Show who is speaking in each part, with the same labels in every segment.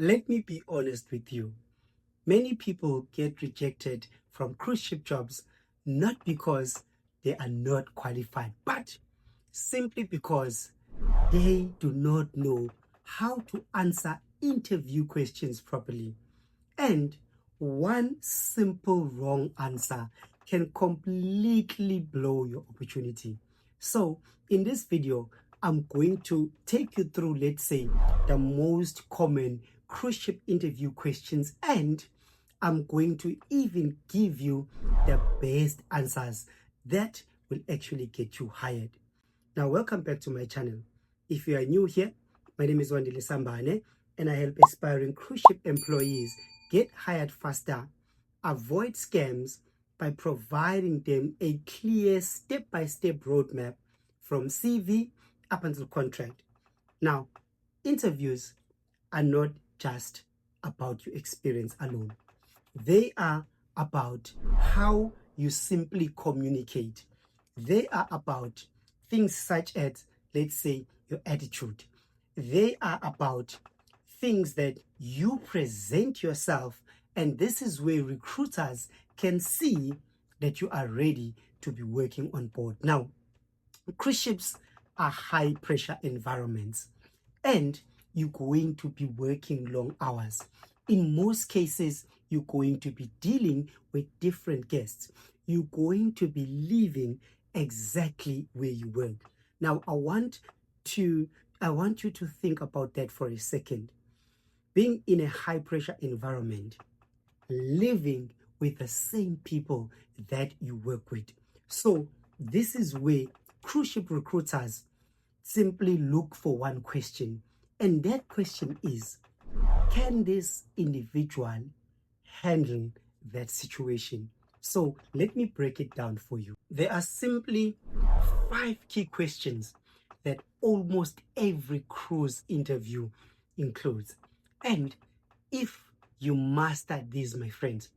Speaker 1: Let me be honest with you. Many people get rejected from cruise ship jobs not because they are not qualified, but simply because they do not know how to answer interview questions properly. And one simple wrong answer can completely blow your opportunity. So, in this video, I'm going to take you through, let's say, the most common cruise ship interview questions, and I'm going to even give you the best answers that will actually get you hired. Now, welcome back to my channel. If you are new here, my name is Wandile Sambane, and I help aspiring cruise ship employees get hired faster, avoid scams by providing them a clear step-by-step roadmap from CV up until contract. Now, interviews are not just about your experience alone. They are about how you simply communicate. They are about things such as, let's say, your attitude. They are about things that you present yourself, and this is where recruiters can see that you are ready to be working on board. Now, cruise ships are high pressure environments, and you're going to be working long hours. In most cases, you're going to be dealing with different guests. You're going to be living exactly where you work. Now, I want you to think about that for a second. Being in a high pressure environment, living with the same people that you work with. So this is where cruise ship recruiters simply look for one question, and that question is, can this individual handle that situation? So let me break it down for you. There are simply 5 key questions that almost every cruise interview includes. And if you master these, my friends,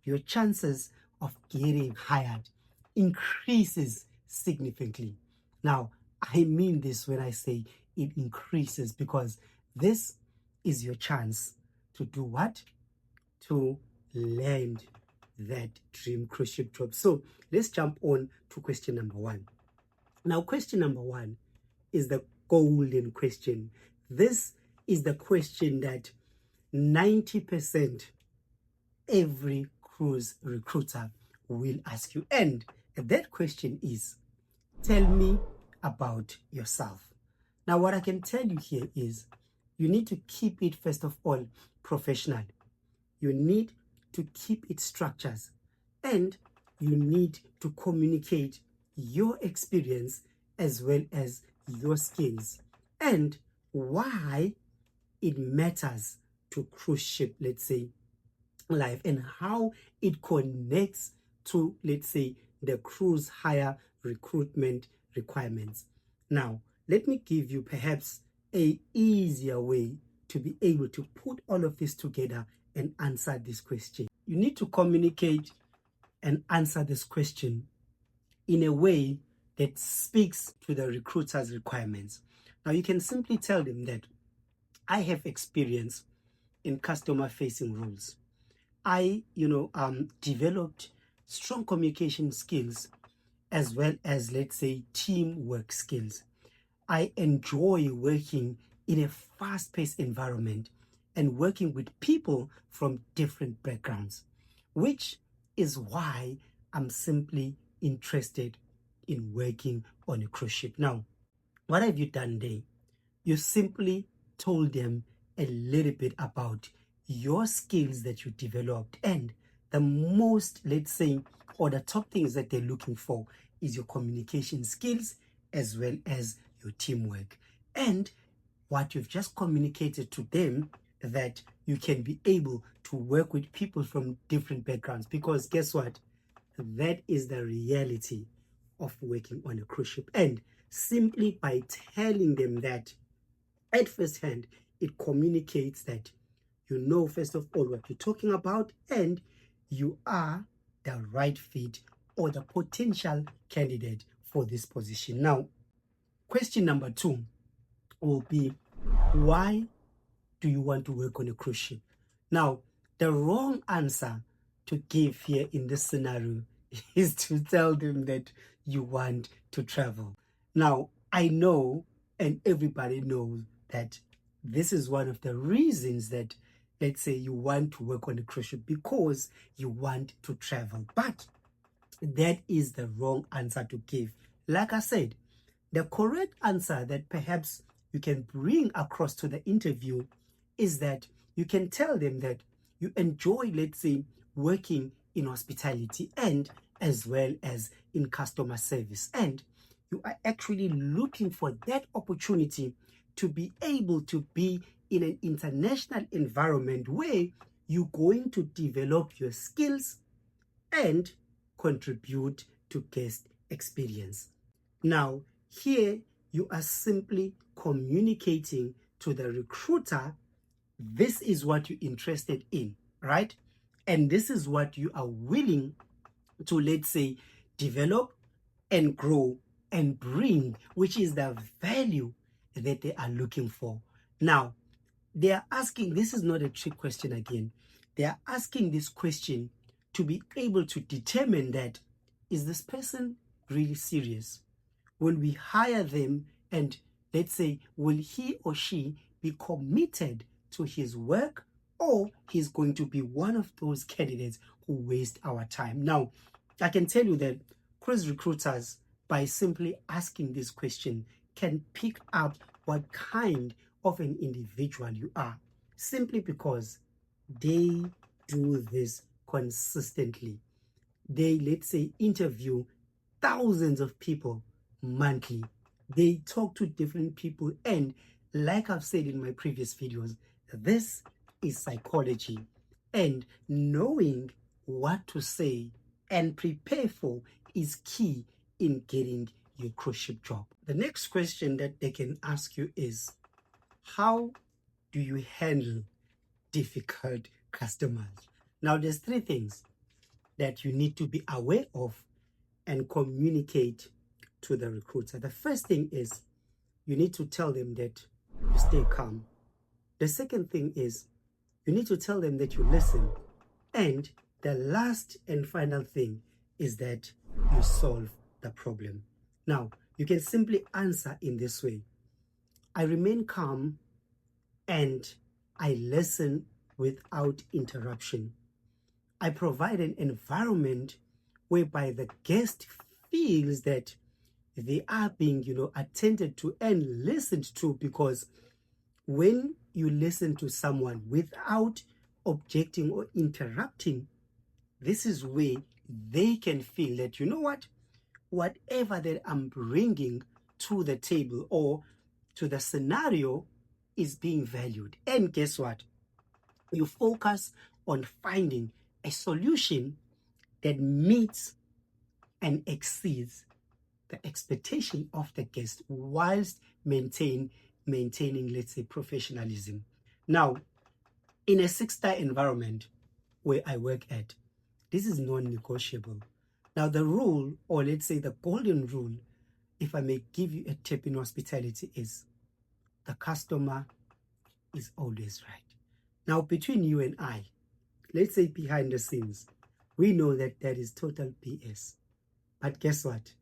Speaker 1: your chances of getting hired increases significantly. Now, I mean this when I say it increases, because this is your chance to do what? To land that dream cruise ship job. So let's jump on to question number 1. Now, question number 1 is the golden question. This is the question that 90% every cruise recruiter will ask you. And that question is, tell me about yourself. Now, what I can tell you here is you need to keep it, first of all, professional. You need to keep it structured, and you need to communicate your experience as well as your skills and why it matters to cruise ship, let's say, life, and how it connects to, let's say, the cruise hire recruitment requirements. Now, let me give you perhaps a easier way to be able to put all of this together and answer this question. You need to communicate and answer this question in a way that speaks to the recruiter's requirements. Now, you can simply tell them that I have experience in customer facing roles. I, developed strong communication skills as well as, let's say, teamwork skills. I enjoy working in a fast-paced environment and working with people from different backgrounds, which is why I'm simply interested in working on a cruise ship. Now, what have you done there? You simply told them a little bit about your skills that you developed, and the most, let's say, or the top things that they're looking for is your communication skills as well as your teamwork. And what you've just communicated to them, that you can be able to work with people from different backgrounds, because guess what? That is the reality of working on a cruise ship. And simply by telling them that at first hand, it communicates that you know, first of all, what you're talking about, and you are the right fit or the potential candidate for this position. Now, question number 2 will be, why do you want to work on a cruise ship? Now, the wrong answer to give here in this scenario is to tell them that you want to travel. Now, I know, and everybody knows, that this is one of the reasons that, let's say, you want to work on a cruise ship because you want to travel. But that is the wrong answer to give. Like I said, the correct answer that perhaps you can bring across to the interview is that you can tell them that you enjoy, let's say, working in hospitality and as well as in customer service. And you are actually looking for that opportunity to be able to be in an international environment where you're going to develop your skills and contribute to guest experience. Now, here you are simply communicating to the recruiter, this is what you're interested in, right? And this is what you are willing to, let's say, develop and grow and bring, which is the value that they are looking for. Now, they are asking, this is not a trick question again, they are asking this question to be able to determine that, is this person really serious? Will we hire them, and let's say, will he or she be committed to his work, or he's going to be one of those candidates who waste our time? Now, I can tell you that cruise recruiters, by simply asking this question, can pick up what kind of an individual you are, simply because they do this consistently. They, let's say, interview thousands of people monthly. They talk to different people, and like I've said in my previous videos, this is psychology, and knowing what to say and prepare for is key in getting your cruise ship job. The next question that they can ask you is, how do you handle difficult customers? Now, there's three things that you need to be aware of and communicate to the recruiter. The first thing is you need to tell them that you stay calm. The second thing is you need to tell them that you listen. And the last and final thing is that you solve the problem. Now, you can simply answer in this way: I remain calm and I listen without interruption. I provide an environment whereby the guest feels that they are being, attended to and listened to, because when you listen to someone without objecting or interrupting, this is where they can feel that, whatever that I'm bringing to the table or to the scenario is being valued. And guess what? You focus on finding a solution that meets and exceeds the expectation of the guest whilst maintaining, let's say, professionalism. Now, in a 6-star environment where I work at, this is non-negotiable. Now, the rule, or let's say the golden rule, if I may give you a tip in hospitality, is the customer is always right. Now, between you and I, let's say behind the scenes, we know that that is total BS. But guess what?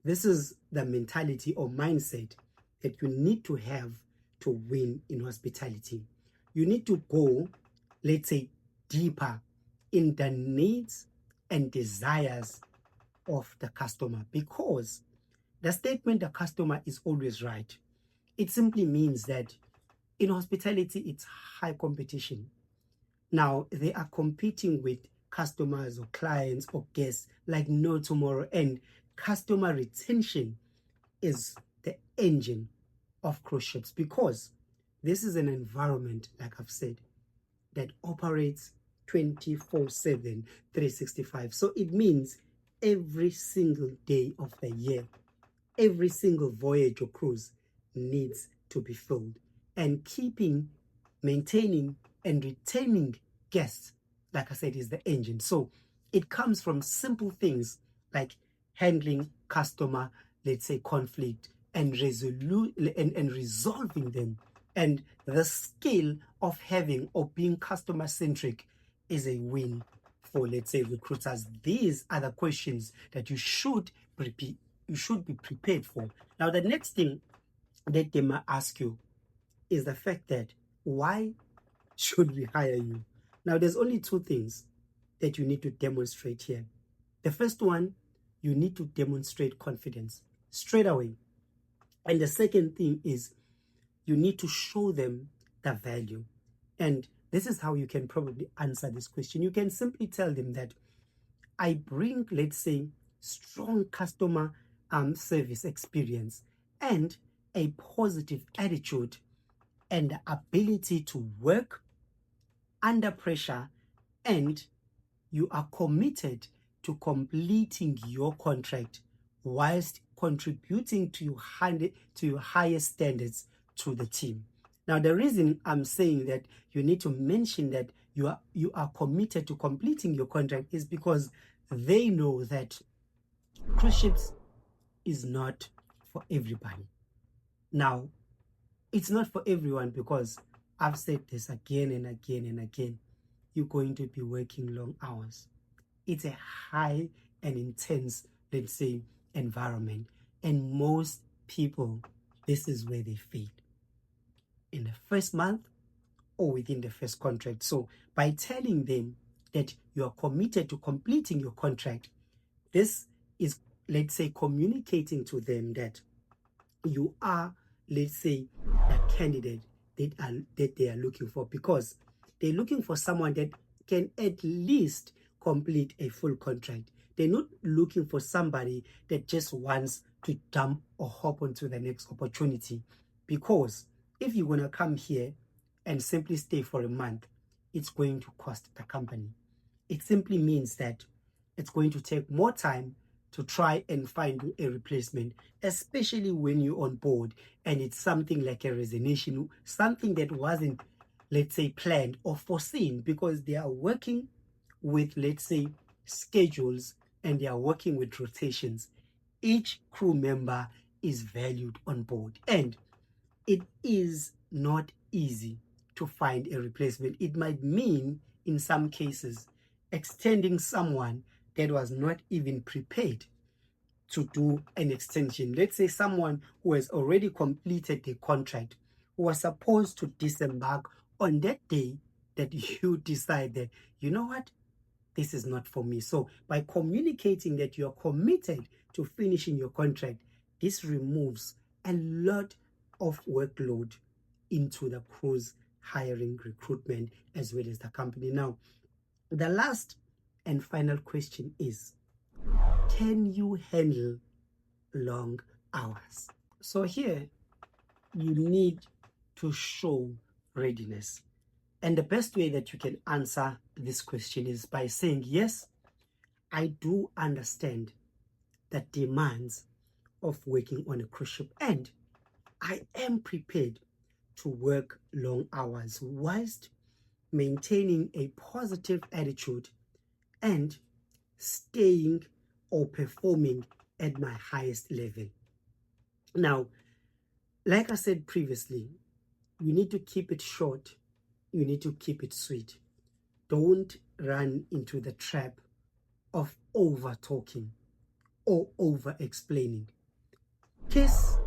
Speaker 1: This is the mentality or mindset that you need to have to win in hospitality. You need to go, let's say, deeper in the needs and desires of the customer, because the statement the customer is always right, it simply means that in hospitality it's high competition. Now, they are competing with customers or clients or guests like no tomorrow, and customer retention is the engine of cruise ships, because this is an environment, like I've said, that operates 24/7, 365. So it means every single day of the year, every single voyage or cruise needs to be filled. And keeping, maintaining, and retaining guests, like I said, is the engine. So it comes from simple things like handling customer, let's say, conflict and resolving them And the skill of having or being customer centric is a win for, let's say, recruiters. These are the questions that you should be prepared for. Now, the next thing that they might ask you is the fact that why should we hire you? Now, there's only two things that you need to demonstrate here. The first one, you need to demonstrate confidence straight away. And the second thing is you need to show them the value. And this is how you can probably answer this question. You can simply tell them that I bring, let's say, strong customer service experience and a positive attitude and the ability to work under pressure, and you are committed to completing your contract whilst contributing to your highest standards to the team. Now, the reason I'm saying that you need to mention that you are committed to completing your contract is because they know that cruise ships is not for everybody. Now, it's not for everyone because I've said this again and again and again. You're going to be working long hours. It's a high and intense, let's say, environment. And most people, this is where they fail. In the first month or within the first contract. So by telling them that you are committed to completing your contract, this is, let's say, communicating to them that you are, let's say, the candidate that they are looking for, because they're looking for someone that can at least complete a full contract. They're not looking for somebody that just wants to jump or hop onto the next opportunity. Because if you're going to come here and simply stay for a month, it's going to cost the company. It simply means that it's going to take more time to try and find a replacement, especially when you're on board and it's something like a resignation, something that wasn't, let's say, planned or foreseen, because they are working with, let's say, schedules, and they are working with rotations. Each crew member is valued on board, and it is not easy to find a replacement. It might mean, in some cases, extending someone that was not even prepared to do an extension. Let's say someone who has already completed the contract, who was supposed to disembark on that day, that you decide that, you know what, this is not for me. So by communicating that you're committed to finishing your contract, this removes a lot of workload into the cruise hiring recruitment as well as the company. Now, the last and final question is, can you handle long hours? So here you need to show readiness. And the best way that you can answer this question is by saying, yes, I do understand the demands of working on a cruise ship, and I am prepared to work long hours whilst maintaining a positive attitude and staying or performing at my highest level. Now, like I said previously, you need to keep it short. You need to keep it sweet. Don't run into the trap of over talking or over explaining. Just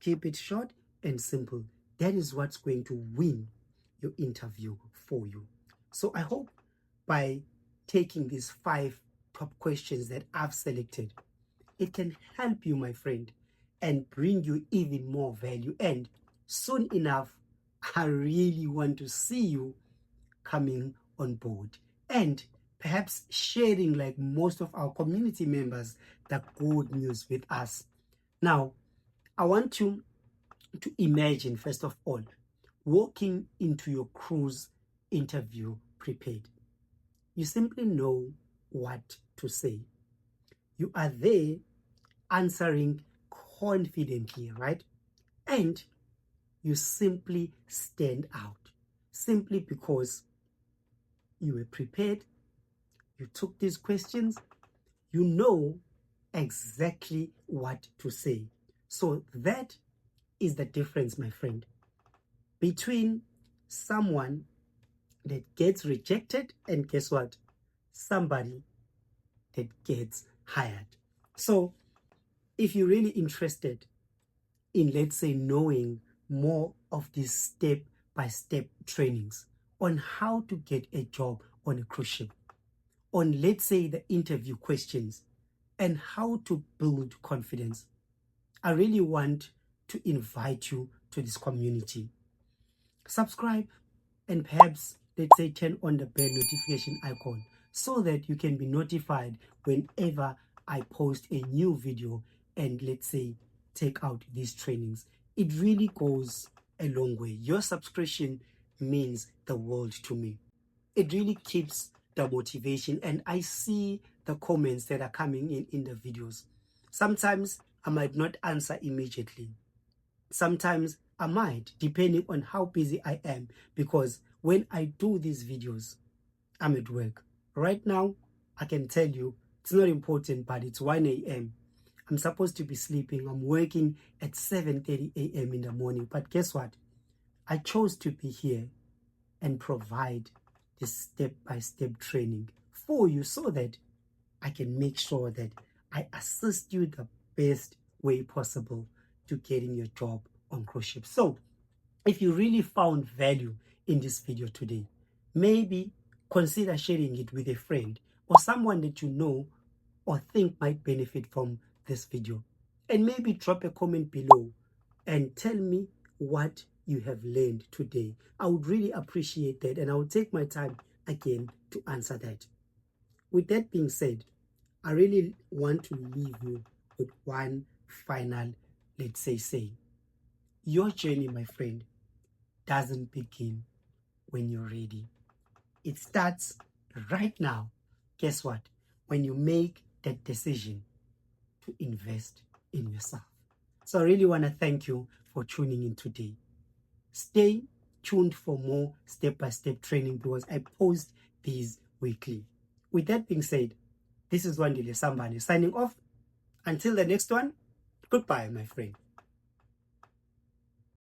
Speaker 1: keep it short and simple. That is what's going to win your interview for you. So I hope by taking these 5 top questions that I've selected, it can help you, my friend, and bring you even more value. And soon enough, I really want to see you coming on board and perhaps sharing, like most of our community members, the good news with us. Now, I want you to imagine, first of all, walking into your cruise interview prepared. You simply know what to say. You are there answering confidently, right? And you simply stand out simply because you were prepared, you took these questions, you know exactly what to say. So that is the difference, my friend. between someone that gets rejected and guess what? Somebody that gets hired. So if you're really interested in, let's say, knowing more of these step-by-step trainings on how to get a job on a cruise ship, on, let's say, the interview questions and how to build confidence, I really want to invite you to this community. Subscribe and perhaps, let's say, turn on the bell notification icon so that you can be notified whenever I post a new video and, let's say, take out these trainings. It really goes a long way. Your subscription means the world to me. It really keeps the motivation, and I see the comments that are coming in the videos. Sometimes I might not answer immediately. Sometimes I might, depending on how busy I am, because when I do these videos, I'm at work. Right now, I can tell you, it's not important, but it's 1 a.m. I'm supposed to be sleeping. I'm working at 7:30 a.m. in the morning. But guess what? I chose to be here and provide this step-by-step training for you so that I can make sure that I assist you the best way possible to getting your job on cruise ships. So if you really found value in this video today, maybe consider sharing it with a friend or someone that you know or think might benefit from this video. And maybe drop a comment below and tell me what you have learned today. I would really appreciate that, and I will take my time again to answer that. With that being said, I really want to leave you with one final, let's say, saying. Your journey, my friend, doesn't begin when you're ready. It starts right now. Guess what? When you make that decision to invest in yourself. So I really want to thank you for tuning in today. Stay tuned for more step-by-step training because I post these weekly. With that being said, this is Wandile Sambane signing off. Until the next one, goodbye, my friend.